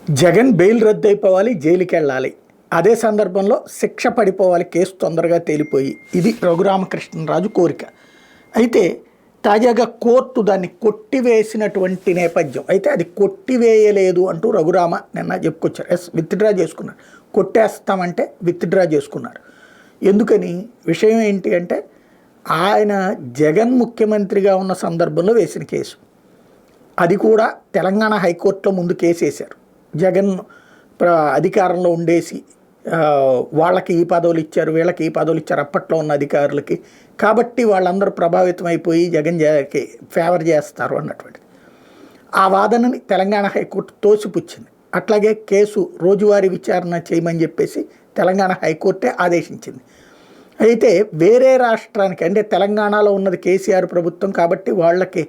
Jagan bail రద్దు అయిపోవాలి, జైలుకి వెళ్ళాలి. అదే సందర్భంలో శిక్ష పడిపోవాలి, కేసు తొందరగా తేలిపోయి. ఇది రఘురామకృష్ణరాజు కోరిక. అయితే తాజాగా కోర్టు దాన్ని కొట్టివేసినటువంటి నేపథ్యం. అయితే అది కొట్టివేయలేదు అంటూ రఘురామ నిన్న చెప్పుకొచ్చారు. విత్డ్రా చేసుకున్నారు. కొట్టేస్తామంటే విత్డ్రా చేసుకున్నారు. ఎందుకని? విషయం ఏంటి అంటే ఆయన జగన్ ముఖ్యమంత్రిగా ఉన్న సందర్భంలో వేసిన కేసు. అది కూడా తెలంగాణ హైకోర్టులో ముందు కేసు వేశారు. జగన్ అధికారంలో ఉండేసి వాళ్ళకి ఈ పదవులు ఇచ్చారు, వీళ్ళకి ఈ పదవులు ఇచ్చారు అప్పట్లో ఉన్న అధికారులకి, కాబట్టి వాళ్ళందరూ ప్రభావితం అయిపోయి జగన్ ఫేవర్ చేస్తారు అన్నటువంటిది. ఆ వాదనని తెలంగాణ హైకోర్టు తోసిపుచ్చింది. అట్లాగే కేసు రోజువారీ విచారణ చేయమని చెప్పేసి తెలంగాణ హైకోర్టే ఆదేశించింది. అయితే వేరే రాష్ట్రానికి, అంటే తెలంగాణలో ఉన్నది కేసీఆర్ ప్రభుత్వం కాబట్టి వాళ్ళకి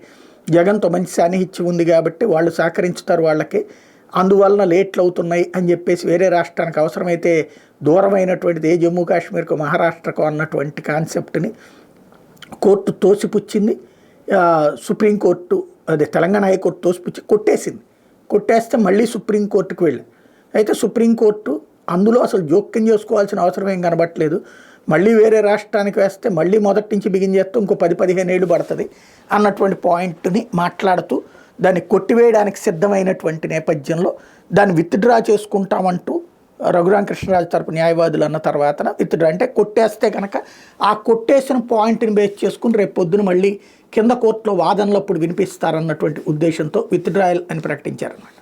జగన్తో మంచి సాన్నిహిత్యం ఉంది కాబట్టి వాళ్ళు సహకరించుతారు వాళ్ళకి, అందువలన లేట్లు అవుతున్నాయి అని చెప్పేసి వేరే రాష్ట్రానికి అవసరమైతే దూరమైనటువంటిది ఏ జమ్మూ కాశ్మీర్కో మహారాష్ట్రకో అన్నటువంటి కాన్సెప్ట్ని కోర్టు తోసిపుచ్చింది. సుప్రీంకోర్టు అదే తెలంగాణ హైకోర్టు తోసిపుచ్చి కొట్టేస్తే మళ్ళీ సుప్రీంకోర్టుకు వెళ్ళి, అయితే సుప్రీంకోర్టు అందులో అసలు జోక్యం చేసుకోవాల్సిన అవసరం ఏం కనబట్టలేదు. మళ్ళీ వేరే రాష్ట్రానికి వేస్తే మళ్ళీ మొదటి నుంచి బిగిన్ చేస్తే ఇంకో 10-15 ఏళ్ళు పడుతుంది అన్నటువంటి పాయింట్ని మాట్లాడుతూ దాన్ని కొట్టివేయడానికి సిద్ధమైనటువంటి నేపథ్యంలో దాన్ని విత్డ్రా చేసుకుంటామంటూ రఘురామకృష్ణరాజు తరపు న్యాయవాదులు అన్న తర్వాత విత్డ్రా అంటే కొట్టేస్తే కనుక ఆ కొట్టేసిన పాయింట్ని బేస్ చేసుకుని రేపు పొద్దున మళ్ళీ కింద కోర్టులో వాదనలు అప్పుడు వినిపిస్తారన్నటువంటి ఉద్దేశంతో విత్డ్రాయల్ అని ప్రకటించారన్నమాట.